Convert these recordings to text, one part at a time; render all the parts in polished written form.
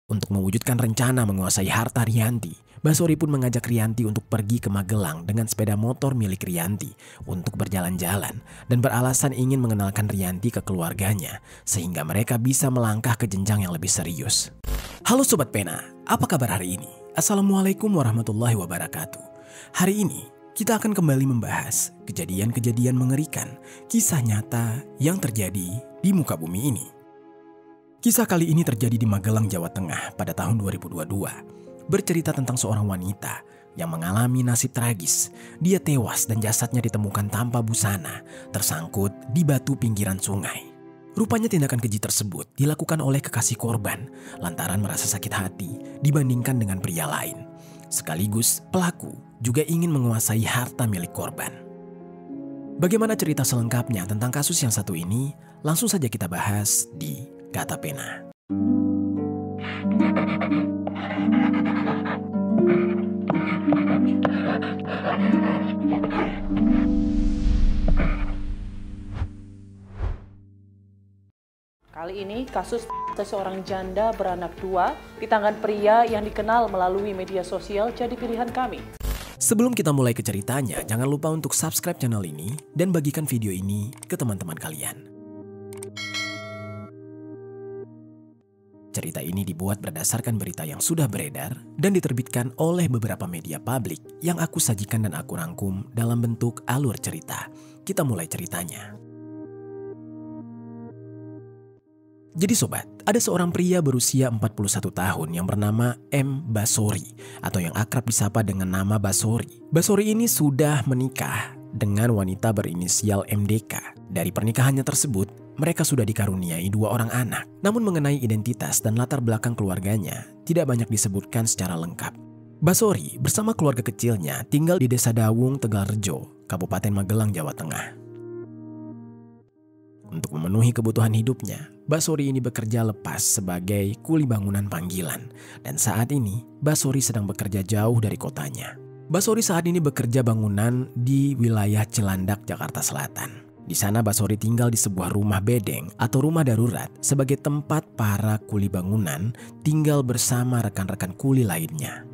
Untuk mewujudkan rencana menguasai harta Rianti, Basori pun mengajak Rianti untuk pergi ke Magelang dengan sepeda motor milik Rianti untuk berjalan-jalan dan beralasan ingin mengenalkan Rianti ke keluarganya sehingga mereka bisa melangkah ke jenjang yang lebih serius. Halo Sobat Pena, apa kabar hari ini? Assalamualaikum warahmatullahi wabarakatuh. Hari ini kita akan kembali membahas kejadian-kejadian mengerikan, kisah nyata yang terjadi di muka bumi ini. Kisah kali ini terjadi di Magelang, Jawa Tengah pada tahun 2022. Bercerita tentang seorang wanita yang mengalami nasib tragis. Dia tewas dan jasadnya ditemukan tanpa busana, tersangkut di batu pinggiran sungai. Rupanya tindakan keji tersebut dilakukan oleh kekasih korban lantaran merasa sakit hati dibandingkan dengan pria lain. Sekaligus pelaku juga ingin menguasai harta milik korban. Bagaimana cerita selengkapnya tentang kasus yang satu ini? Langsung saja kita bahas di Kata Pena. Kali ini kasus seseorang janda beranak dua di tangan pria yang dikenal melalui media sosial jadi pilihan kami. Sebelum kita mulai ke ceritanya, jangan lupa untuk subscribe channel ini dan bagikan video ini ke teman-teman kalian. Cerita ini dibuat berdasarkan berita yang sudah beredar dan diterbitkan oleh beberapa media publik yang aku sajikan dan aku rangkum dalam bentuk alur cerita. Kita mulai ceritanya. Jadi sobat, ada seorang pria berusia 41 tahun yang bernama M. Basori atau yang akrab disapa dengan nama Basori. Basori ini sudah menikah dengan wanita berinisial MDK. Dari pernikahannya tersebut, mereka sudah dikaruniai 2 orang anak. Namun mengenai identitas dan latar belakang keluarganya tidak banyak disebutkan secara lengkap. Basori bersama keluarga kecilnya tinggal di Desa Dawung, Tegalrejo, Kabupaten Magelang, Jawa Tengah. Untuk memenuhi kebutuhan hidupnya, Basori ini bekerja lepas sebagai kuli bangunan panggilan. Dan saat ini, Basori sedang bekerja jauh dari kotanya. Basori saat ini bekerja bangunan di wilayah Cilandak, Jakarta Selatan. Di sana Basori tinggal di sebuah rumah bedeng atau rumah darurat sebagai tempat para kuli bangunan tinggal bersama rekan-rekan kuli lainnya.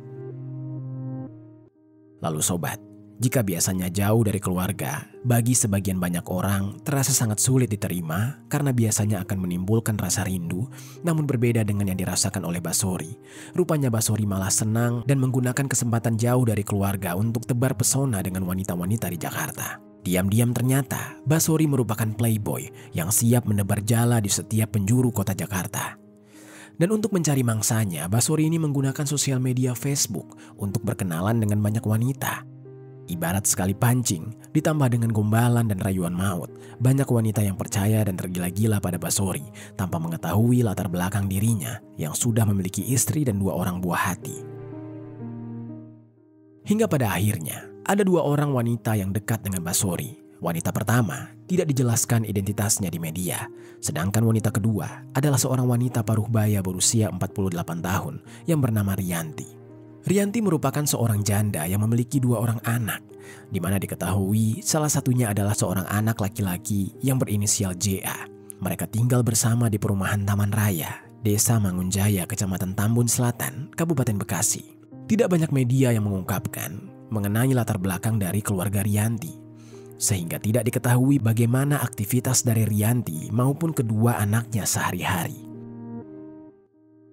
Lalu sobat, jika biasanya jauh dari keluarga, bagi sebagian banyak orang terasa sangat sulit diterima karena biasanya akan menimbulkan rasa rindu, namun berbeda dengan yang dirasakan oleh Basori. Rupanya Basori malah senang dan menggunakan kesempatan jauh dari keluarga untuk tebar pesona dengan wanita-wanita di Jakarta. Diam-diam ternyata Basori merupakan playboy yang siap menebar jala di setiap penjuru kota Jakarta. Dan untuk mencari mangsanya, Basori ini menggunakan sosial media Facebook untuk berkenalan dengan banyak wanita. Ibarat sekali pancing, ditambah dengan gombalan dan rayuan maut, banyak wanita yang percaya dan tergila-gila pada Basori tanpa mengetahui latar belakang dirinya yang sudah memiliki istri dan 2 orang buah hati. Hingga pada akhirnya, ada 2 orang wanita yang dekat dengan Basori. Wanita pertama tidak dijelaskan identitasnya di media, sedangkan wanita kedua adalah seorang wanita paruh baya berusia 48 tahun yang bernama Rianti. Rianti merupakan seorang janda yang memiliki 2 orang anak, di mana diketahui salah satunya adalah seorang anak laki-laki yang berinisial JA. Mereka tinggal bersama di perumahan Taman Raya, Desa Mangunjaya, Kecamatan Tambun Selatan, Kabupaten Bekasi. Tidak banyak media yang mengungkapkan mengenai latar belakang dari keluarga Rianti, sehingga tidak diketahui bagaimana aktivitas dari Rianti maupun kedua anaknya sehari-hari.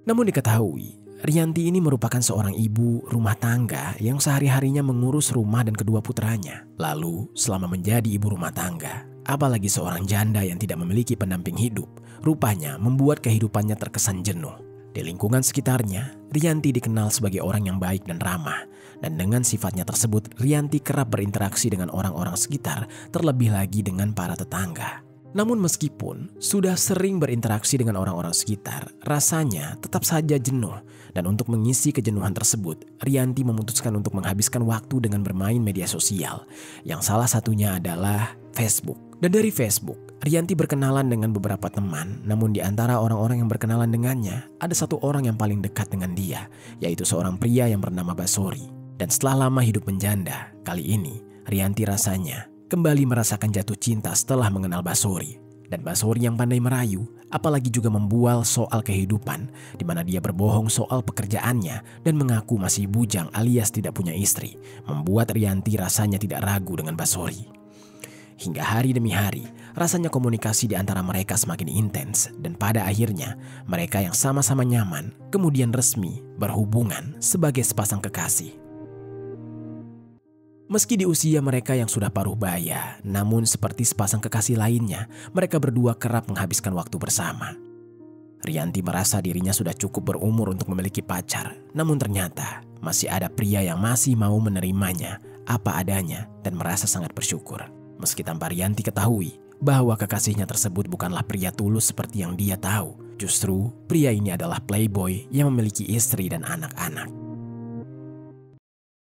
Namun diketahui, Rianti ini merupakan seorang ibu rumah tangga yang sehari-harinya mengurus rumah dan kedua putranya. Lalu, selama menjadi ibu rumah tangga, apalagi seorang janda yang tidak memiliki pendamping hidup, rupanya membuat kehidupannya terkesan jenuh. Di lingkungan sekitarnya, Rianti dikenal sebagai orang yang baik dan ramah. Dan dengan sifatnya tersebut, Rianti kerap berinteraksi dengan orang-orang sekitar, terlebih lagi dengan para tetangga. Namun meskipun sudah sering berinteraksi dengan orang-orang sekitar, rasanya tetap saja jenuh. Dan untuk mengisi kejenuhan tersebut, Rianti memutuskan untuk menghabiskan waktu dengan bermain media sosial, yang salah satunya adalah Facebook. Dan dari Facebook, Rianti berkenalan dengan beberapa teman, namun di antara orang-orang yang berkenalan dengannya, ada 1 orang yang paling dekat dengan dia, yaitu seorang pria yang bernama Basori. Dan setelah lama hidup menjanda, kali ini Rianti rasanya kembali merasakan jatuh cinta setelah mengenal Basori. Dan Basori yang pandai merayu apalagi juga membual soal kehidupan, di mana dia berbohong soal pekerjaannya dan mengaku masih bujang alias tidak punya istri, membuat Rianti rasanya tidak ragu dengan Basori. Hingga hari demi hari, rasanya komunikasi di antara mereka semakin intens dan pada akhirnya mereka yang sama-sama nyaman kemudian resmi berhubungan sebagai sepasang kekasih. Meski di usia mereka yang sudah paruh baya, namun seperti sepasang kekasih lainnya, mereka berdua kerap menghabiskan waktu bersama. Rianti merasa dirinya sudah cukup berumur untuk memiliki pacar, namun ternyata masih ada pria yang masih mau menerimanya apa adanya dan merasa sangat bersyukur. Meski tanpa Rianti ketahui bahwa kekasihnya tersebut bukanlah pria tulus seperti yang dia tahu. Justru pria ini adalah playboy yang memiliki istri dan anak-anak.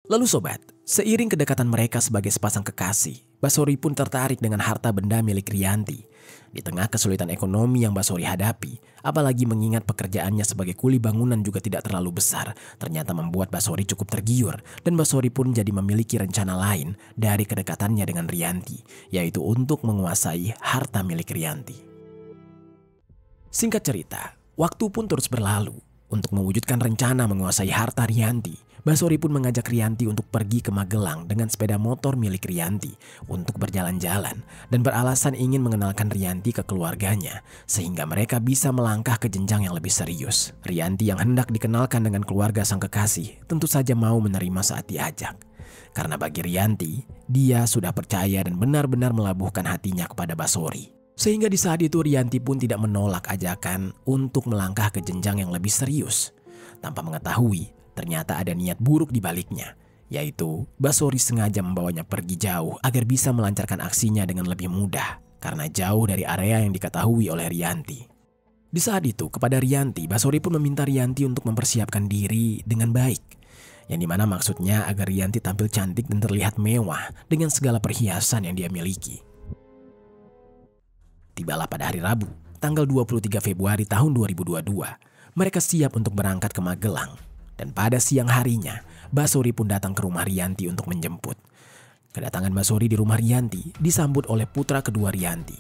Lalu sobat, seiring kedekatan mereka sebagai sepasang kekasih, Basori pun tertarik dengan harta benda milik Rianti. Di tengah kesulitan ekonomi yang Basori hadapi, apalagi mengingat pekerjaannya sebagai kuli bangunan juga tidak terlalu besar, ternyata membuat Basori cukup tergiur dan Basori pun jadi memiliki rencana lain dari kedekatannya dengan Rianti, yaitu untuk menguasai harta milik Rianti. Singkat cerita, waktu pun terus berlalu. Untuk mewujudkan rencana menguasai harta Rianti, Basori pun mengajak Rianti untuk pergi ke Magelang dengan sepeda motor milik Rianti untuk berjalan-jalan dan beralasan ingin mengenalkan Rianti ke keluarganya sehingga mereka bisa melangkah ke jenjang yang lebih serius. Rianti yang hendak dikenalkan dengan keluarga sang kekasih tentu saja mau menerima saat diajak. Karena bagi Rianti, dia sudah percaya dan benar-benar melabuhkan hatinya kepada Basori. Sehingga di saat itu Rianti pun tidak menolak ajakan untuk melangkah ke jenjang yang lebih serius. Tanpa mengetahui, ternyata ada niat buruk di baliknya, yaitu Basori sengaja membawanya pergi jauh agar bisa melancarkan aksinya dengan lebih mudah, karena jauh dari area yang diketahui oleh Rianti. Di saat itu, kepada Rianti, Basori pun meminta Rianti untuk mempersiapkan diri dengan baik, yang dimana maksudnya agar Rianti tampil cantik dan terlihat mewah dengan segala perhiasan yang dia miliki. Tibalah pada hari Rabu, tanggal 23 Februari tahun 2022, mereka siap untuk berangkat ke Magelang. Dan pada siang harinya, Basori pun datang ke rumah Rianti untuk menjemput. Kedatangan Basori di rumah Rianti disambut oleh putra kedua Rianti.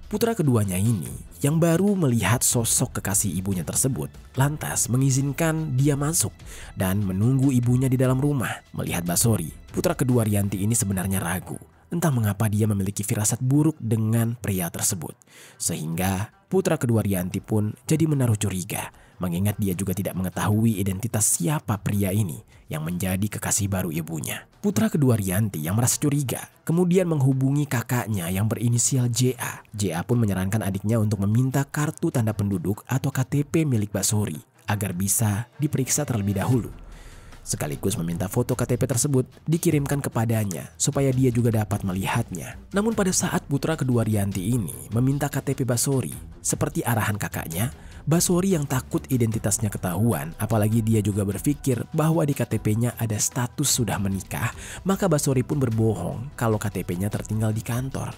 Putra keduanya ini, yang baru melihat sosok kekasih ibunya tersebut, lantas mengizinkan dia masuk dan menunggu ibunya di dalam rumah. Melihat Basori, putra kedua Rianti ini sebenarnya ragu. Entah mengapa dia memiliki firasat buruk dengan pria tersebut. Sehingga putra kedua Rianti pun jadi menaruh curiga, mengingat dia juga tidak mengetahui identitas siapa pria ini yang menjadi kekasih baru ibunya. Putra kedua Rianti yang merasa curiga kemudian menghubungi kakaknya yang berinisial JA. JA pun menyarankan adiknya untuk meminta kartu tanda penduduk atau KTP milik Basori agar bisa diperiksa terlebih dahulu. Sekaligus meminta foto KTP tersebut dikirimkan kepadanya supaya dia juga dapat melihatnya. Namun pada saat putra kedua Rianti ini meminta KTP Basori, seperti arahan kakaknya, Basori yang takut identitasnya ketahuan, apalagi dia juga berpikir bahwa di KTP-nya ada status sudah menikah, maka Basori pun berbohong kalau KTP-nya tertinggal di kantor.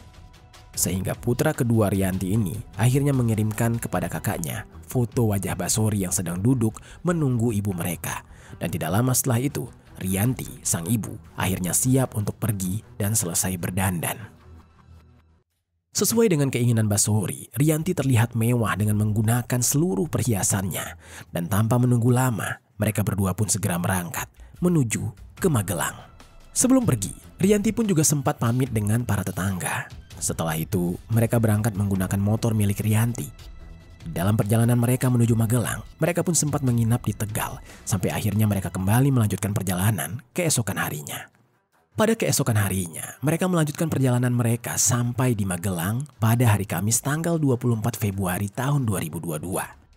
Sehingga putra kedua Rianti ini akhirnya mengirimkan kepada kakaknya foto wajah Basori yang sedang duduk menunggu ibu mereka. Dan tidak lama setelah itu, Rianti, sang ibu, akhirnya siap untuk pergi dan selesai berdandan. Sesuai dengan keinginan Basori, Rianti terlihat mewah dengan menggunakan seluruh perhiasannya. Dan tanpa menunggu lama, mereka berdua pun segera berangkat menuju ke Magelang. Sebelum pergi, Rianti pun juga sempat pamit dengan para tetangga. Setelah itu, mereka berangkat menggunakan motor milik Rianti. Dalam perjalanan mereka menuju Magelang, mereka pun sempat menginap di Tegal, sampai akhirnya mereka kembali melanjutkan perjalanan keesokan harinya. Pada keesokan harinya, mereka melanjutkan perjalanan mereka sampai di Magelang pada hari Kamis tanggal 24 Februari tahun 2022.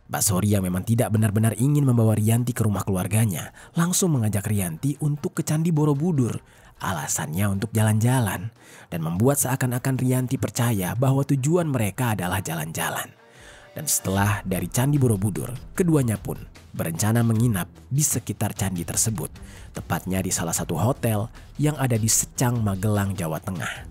Basori yang memang tidak benar-benar ingin membawa Rianti ke rumah keluarganya, langsung mengajak Rianti untuk ke Candi Borobudur. Alasannya untuk jalan-jalan, dan membuat seakan-akan Rianti percaya bahwa tujuan mereka adalah jalan-jalan. Dan setelah dari Candi Borobudur, keduanya pun berencana menginap di sekitar candi tersebut, tepatnya di salah satu hotel yang ada di Secang, Magelang, Jawa Tengah.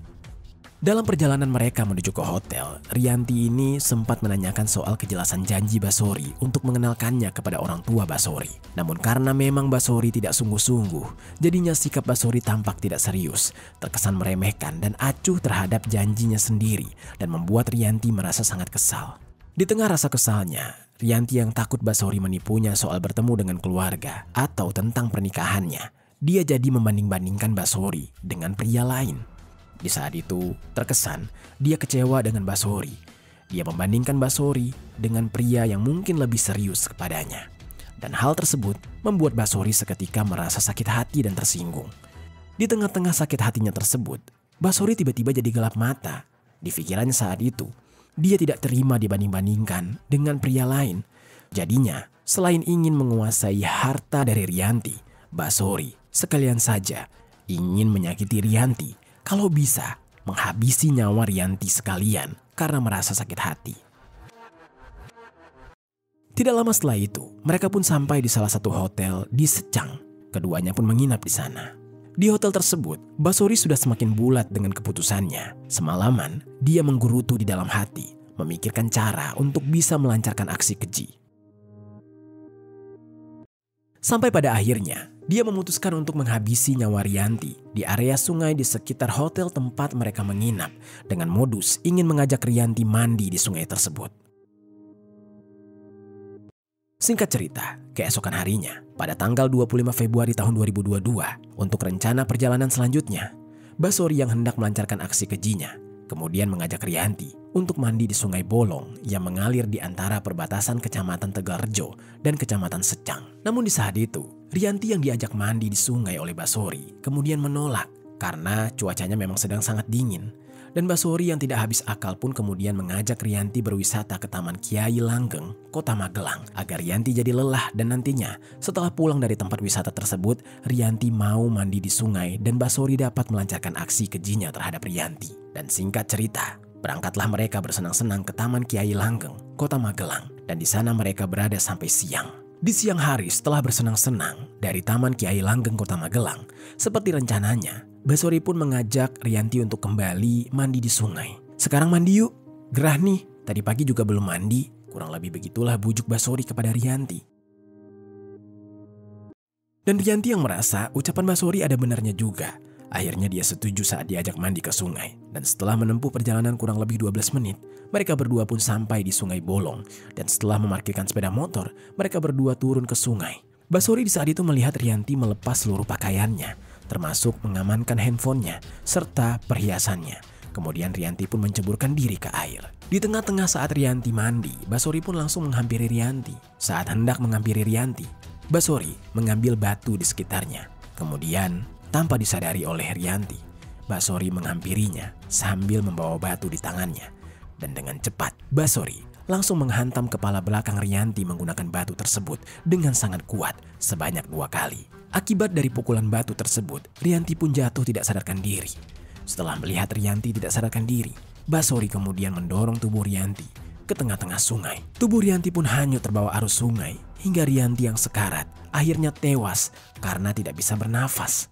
Dalam perjalanan mereka menuju ke hotel, Rianti ini sempat menanyakan soal kejelasan janji Basori untuk mengenalkannya kepada orang tua Basori. Namun karena memang Basori tidak sungguh-sungguh, jadinya sikap Basori tampak tidak serius, terkesan meremehkan dan acuh terhadap janjinya sendiri dan membuat Rianti merasa sangat kesal. Di tengah rasa kesalnya, Rianti yang takut Basori menipunya soal bertemu dengan keluarga atau tentang pernikahannya, dia jadi membanding-bandingkan Basori dengan pria lain. Di saat itu, terkesan dia kecewa dengan Basori. Dia membandingkan Basori dengan pria yang mungkin lebih serius kepadanya. Dan hal tersebut membuat Basori seketika merasa sakit hati dan tersinggung. Di tengah-tengah sakit hatinya tersebut, Basori tiba-tiba jadi gelap mata. Di pikirannya saat itu, dia tidak terima dibanding-bandingkan dengan pria lain. Jadinya, selain ingin menguasai harta dari Rianti, Basori sekalian saja ingin menyakiti Rianti. Kalau bisa, menghabisi nyawa Rianti sekalian karena merasa sakit hati. Tidak lama setelah itu, mereka pun sampai di salah satu hotel di Secang. Keduanya pun menginap di sana. Di hotel tersebut, Basori sudah semakin bulat dengan keputusannya. Semalaman, dia menggerutu di dalam hati, memikirkan cara untuk bisa melancarkan aksi keji. Sampai pada akhirnya, dia memutuskan untuk menghabisi nyawa Rianti di area sungai di sekitar hotel tempat mereka menginap dengan modus ingin mengajak Rianti mandi di sungai tersebut. Singkat cerita, keesokan harinya, pada tanggal 25 Februari tahun 2022, untuk rencana perjalanan selanjutnya, Basori yang hendak melancarkan aksi kejinya, kemudian mengajak Rianti untuk mandi di Sungai Bolong yang mengalir di antara perbatasan Kecamatan Tegalrejo dan Kecamatan Secang. Namun di saat itu, Rianti yang diajak mandi di sungai oleh Basori kemudian menolak karena cuacanya memang sedang sangat dingin. Dan Basori yang tidak habis akal pun kemudian mengajak Rianti berwisata ke Taman Kiai Langgeng, Kota Magelang, agar Rianti jadi lelah dan nantinya setelah pulang dari tempat wisata tersebut, Rianti mau mandi di sungai dan Basori dapat melancarkan aksi kejinya terhadap Rianti. Dan singkat cerita, berangkatlah mereka bersenang-senang ke Taman Kiai Langgeng, Kota Magelang, dan di sana mereka berada sampai siang. Di siang hari setelah bersenang-senang dari Taman Kiai Langgeng Kota Magelang, seperti rencananya, Basori pun mengajak Rianti untuk kembali mandi di sungai. Sekarang mandi yuk, gerah nih, tadi pagi juga belum mandi. Kurang lebih begitulah bujuk Basori kepada Rianti. Dan Rianti yang merasa ucapan Basori ada benarnya juga. Akhirnya dia setuju saat diajak mandi ke sungai. Dan setelah menempuh perjalanan kurang lebih 12 menit, mereka berdua pun sampai di Sungai Bolong. Dan setelah memarkirkan sepeda motor, mereka berdua turun ke sungai. Basori di saat itu melihat Rianti melepas seluruh pakaiannya, termasuk mengamankan handphonenya serta perhiasannya. Kemudian Rianti pun menceburkan diri ke air. Di tengah-tengah saat Rianti mandi, Basori pun langsung menghampiri Rianti. Saat hendak menghampiri Rianti, Basori mengambil batu di sekitarnya. Kemudian, tanpa disadari oleh Rianti, Basori menghampirinya sambil membawa batu di tangannya. Dan dengan cepat, Basori langsung menghantam kepala belakang Rianti menggunakan batu tersebut dengan sangat kuat sebanyak 2 kali. Akibat dari pukulan batu tersebut, Rianti pun jatuh tidak sadarkan diri. Setelah melihat Rianti tidak sadarkan diri, Basori kemudian mendorong tubuh Rianti ke tengah-tengah sungai. Tubuh Rianti pun hanyut terbawa arus sungai hingga Rianti yang sekarat akhirnya tewas karena tidak bisa bernafas.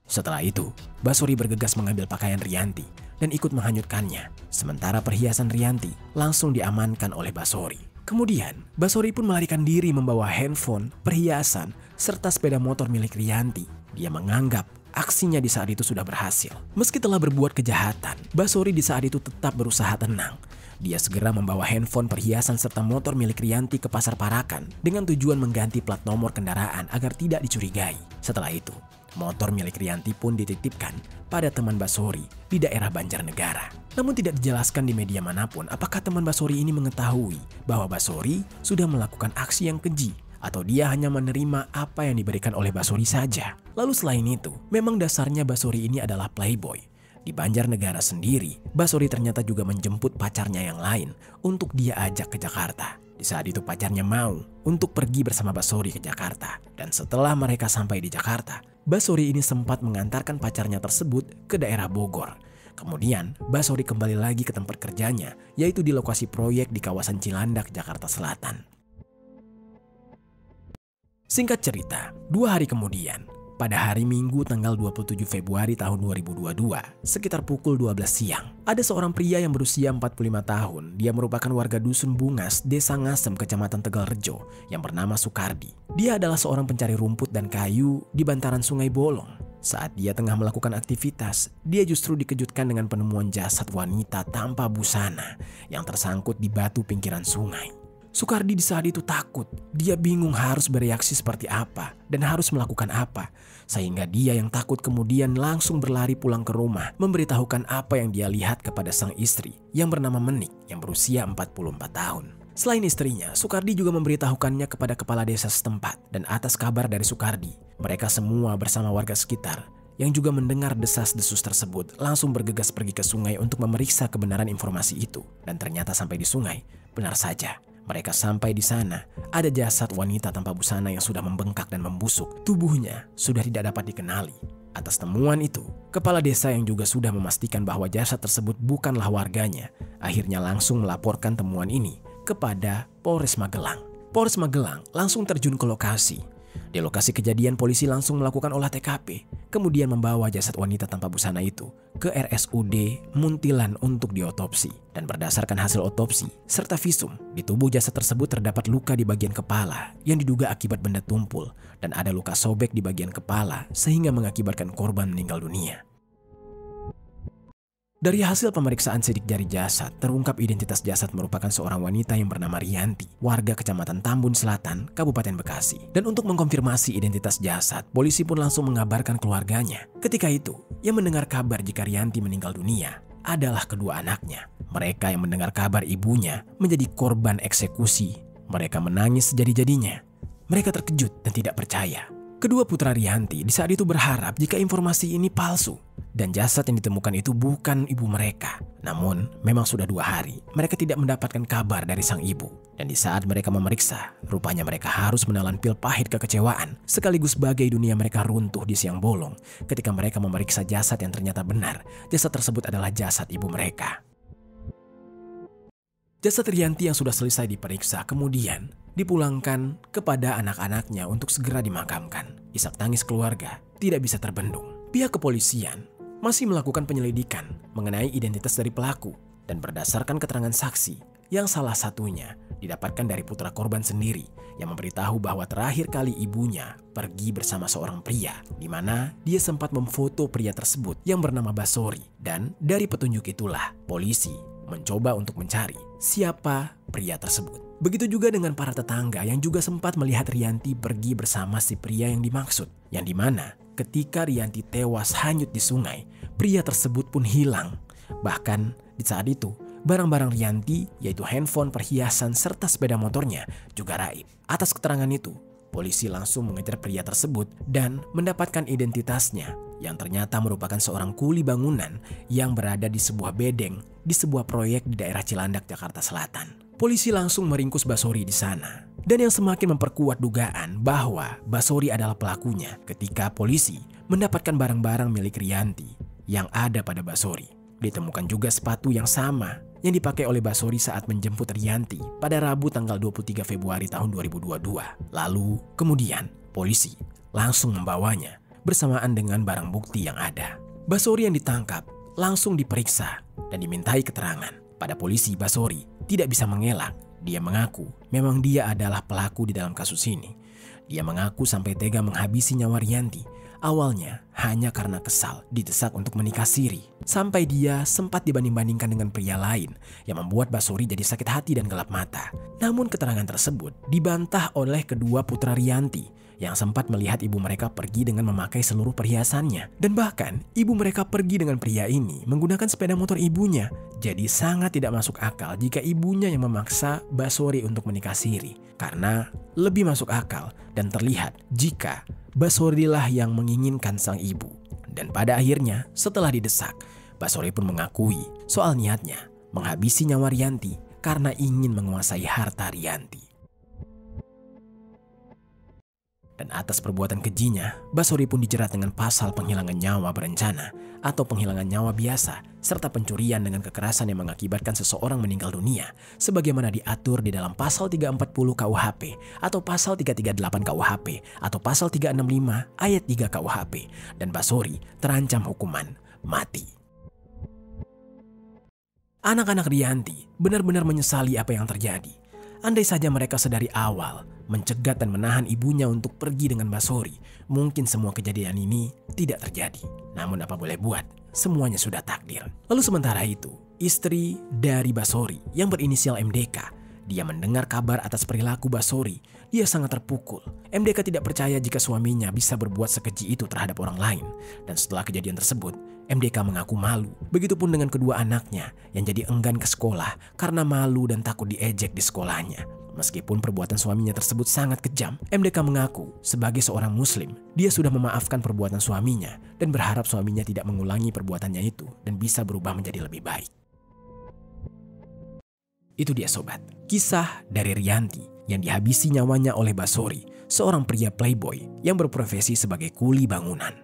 Setelah itu, Basori bergegas mengambil pakaian Rianti dan ikut menghanyutkannya. Sementara perhiasan Rianti langsung diamankan oleh Basori. Kemudian, Basori pun melarikan diri membawa handphone, perhiasan, serta sepeda motor milik Rianti. Dia menganggap aksinya di saat itu sudah berhasil. Meski telah berbuat kejahatan, Basori di saat itu tetap berusaha tenang. Dia segera membawa handphone, perhiasan, serta motor milik Rianti ke Pasar Parakan dengan tujuan mengganti plat nomor kendaraan agar tidak dicurigai. Setelah itu, motor milik Rianti pun dititipkan pada teman Basori di daerah Banjarnegara. Namun tidak dijelaskan di media manapun apakah teman Basori ini mengetahui bahwa Basori sudah melakukan aksi yang keji atau dia hanya menerima apa yang diberikan oleh Basori saja. Lalu selain itu, memang dasarnya Basori ini adalah playboy. Di Banjarnegara sendiri, Basori ternyata juga menjemput pacarnya yang lain untuk dia ajak ke Jakarta. Di saat itu pacarnya mau untuk pergi bersama Basori ke Jakarta. Dan setelah mereka sampai di Jakarta, Basori ini sempat mengantarkan pacarnya tersebut ke daerah Bogor. Kemudian, Basori kembali lagi ke tempat kerjanya, yaitu di lokasi proyek di kawasan Cilandak, Jakarta Selatan. Singkat cerita, 2 hari kemudian, pada hari Minggu tanggal 27 Februari tahun 2022, sekitar pukul 12 siang, ada seorang pria yang berusia 45 tahun. Dia merupakan warga Dusun Bungas, Desa Ngasem, Kecamatan Tegalrejo, yang bernama Sukardi. Dia adalah seorang pencari rumput dan kayu di bantaran Sungai Bolong. Saat dia tengah melakukan aktivitas, dia justru dikejutkan dengan penemuan jasad wanita tanpa busana yang tersangkut di batu pinggiran sungai. Sukardi di saat itu takut. Dia bingung harus bereaksi seperti apa dan harus melakukan apa. Sehingga dia yang takut kemudian langsung berlari pulang ke rumah, memberitahukan apa yang dia lihat kepada sang istri yang bernama Menik yang berusia 44 tahun. Selain istrinya, Sukardi juga memberitahukannya kepada kepala desa setempat. Dan atas kabar dari Sukardi, mereka semua bersama warga sekitar yang juga mendengar desas-desus tersebut langsung bergegas pergi ke sungai untuk memeriksa kebenaran informasi itu. Dan ternyata sampai di sungai, benar saja. Mereka sampai di sana, ada jasad wanita tanpa busana yang sudah membengkak dan membusuk. Tubuhnya sudah tidak dapat dikenali. Atas temuan itu, kepala desa yang juga sudah memastikan bahwa jasad tersebut bukanlah warganya, akhirnya langsung melaporkan temuan ini kepada Polres Magelang. Polres Magelang langsung terjun ke lokasi. Di lokasi kejadian, polisi langsung melakukan olah TKP, kemudian membawa jasad wanita tanpa busana itu ke RSUD Muntilan untuk diotopsi. Dan berdasarkan hasil otopsi serta visum, di tubuh jasad tersebut terdapat luka di bagian kepala yang diduga akibat benda tumpul, dan ada luka sobek di bagian kepala sehingga mengakibatkan korban meninggal dunia. Dari hasil pemeriksaan sidik jari jasad, terungkap identitas jasad merupakan seorang wanita yang bernama Rianti, warga Kecamatan Tambun Selatan, Kabupaten Bekasi. Dan untuk mengkonfirmasi identitas jasad, polisi pun langsung mengabarkan keluarganya. Ketika itu, yang mendengar kabar jika Rianti meninggal dunia adalah kedua anaknya. Mereka yang mendengar kabar ibunya menjadi korban eksekusi. Mereka menangis sejadi-jadinya. Mereka terkejut dan tidak percaya. Kedua putra Rianti di saat itu berharap jika informasi ini palsu dan jasad yang ditemukan itu bukan ibu mereka. Namun, memang sudah 2 hari mereka tidak mendapatkan kabar dari sang ibu. Dan di saat mereka memeriksa, rupanya mereka harus menelan pil pahit kekecewaan, sekaligus bagai dunia mereka runtuh di siang bolong ketika mereka memeriksa jasad yang ternyata benar. Jasad tersebut adalah jasad ibu mereka. Jasad Rianti yang sudah selesai diperiksa kemudian dipulangkan kepada anak-anaknya untuk segera dimakamkan. Isak tangis keluarga tidak bisa terbendung. Pihak kepolisian masih melakukan penyelidikan mengenai identitas dari pelaku, dan berdasarkan keterangan saksi yang salah satunya didapatkan dari putra korban sendiri yang memberitahu bahwa terakhir kali ibunya pergi bersama seorang pria, di mana dia sempat memfoto pria tersebut yang bernama Basori. Dan dari petunjuk itulah polisi mencoba untuk mencari siapa pria tersebut. Begitu juga dengan para tetangga yang juga sempat melihat Rianti pergi bersama si pria yang dimaksud, yang dimana ketika Rianti tewas hanyut di sungai, pria tersebut pun hilang. Bahkan di saat itu, barang-barang Rianti yaitu handphone, perhiasan, serta sepeda motornya juga raib. Atas keterangan itu, polisi langsung mengejar pria tersebut dan mendapatkan identitasnya yang ternyata merupakan seorang kuli bangunan yang berada di sebuah bedeng di sebuah proyek di daerah Cilandak, Jakarta Selatan. Polisi langsung meringkus Basori di sana. Dan yang semakin memperkuat dugaan bahwa Basori adalah pelakunya ketika polisi mendapatkan barang-barang milik Rianti yang ada pada Basori. Ditemukan juga sepatu yang sama yang dipakai oleh Basori saat menjemput Rianti pada Rabu tanggal 23 Februari tahun 2022. Lalu kemudian polisi langsung membawanya bersamaan dengan barang bukti yang ada. Basori yang ditangkap langsung diperiksa dan dimintai keterangan. Pada polisi, Basori tidak bisa mengelak. Dia mengaku memang dia adalah pelaku di dalam kasus ini. Dia mengaku sampai tega menghabisi nyawa Rianti. Awalnya hanya karena kesal didesak untuk menikah siri. Sampai dia sempat dibanding-bandingkan dengan pria lain yang membuat Basori jadi sakit hati dan gelap mata. Namun keterangan tersebut dibantah oleh kedua putra Rianti yang sempat melihat ibu mereka pergi dengan memakai seluruh perhiasannya. Dan bahkan ibu mereka pergi dengan pria ini menggunakan sepeda motor ibunya. Jadi sangat tidak masuk akal jika ibunya yang memaksa Basori untuk menikah siri. Karena lebih masuk akal dan terlihat jika Basori lah yang menginginkan sang ibu. Dan pada akhirnya setelah didesak, Basori pun mengakui soal niatnya menghabisi nyawa Rianti karena ingin menguasai harta Rianti. Dan atas perbuatan kejinya, Basori pun dijerat dengan pasal penghilangan nyawa berencana atau penghilangan nyawa biasa, serta pencurian dengan kekerasan yang mengakibatkan seseorang meninggal dunia, sebagaimana diatur di dalam pasal 340 KUHP atau pasal 338 KUHP atau pasal 365 ayat 3 KUHP, dan Basori terancam hukuman mati. Anak-anak Rianti benar-benar menyesali apa yang terjadi. Andai saja mereka sedari awal mencegat dan menahan ibunya untuk pergi dengan Basori, mungkin semua kejadian ini tidak terjadi. Namun apa boleh buat, semuanya sudah takdir. Lalu sementara itu, istri dari Basori yang berinisial MDK, dia mendengar kabar atas perilaku Basori. Dia sangat terpukul. MDK tidak percaya jika suaminya bisa berbuat sekeji itu terhadap orang lain. Dan setelah kejadian tersebut, MDK mengaku malu. Begitupun dengan kedua anaknya yang jadi enggan ke sekolah karena malu dan takut diejek di sekolahnya. Meskipun perbuatan suaminya tersebut sangat kejam, MDK mengaku sebagai seorang muslim, dia sudah memaafkan perbuatan suaminya dan berharap suaminya tidak mengulangi perbuatannya itu dan bisa berubah menjadi lebih baik. Itu dia sobat, kisah dari Rianti yang dihabisi nyawanya oleh Basori, seorang pria playboy yang berprofesi sebagai kuli bangunan.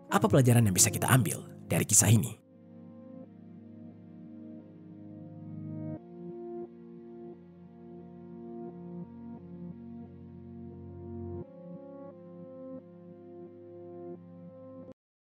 Apa pelajaran yang bisa kita ambil dari kisah ini?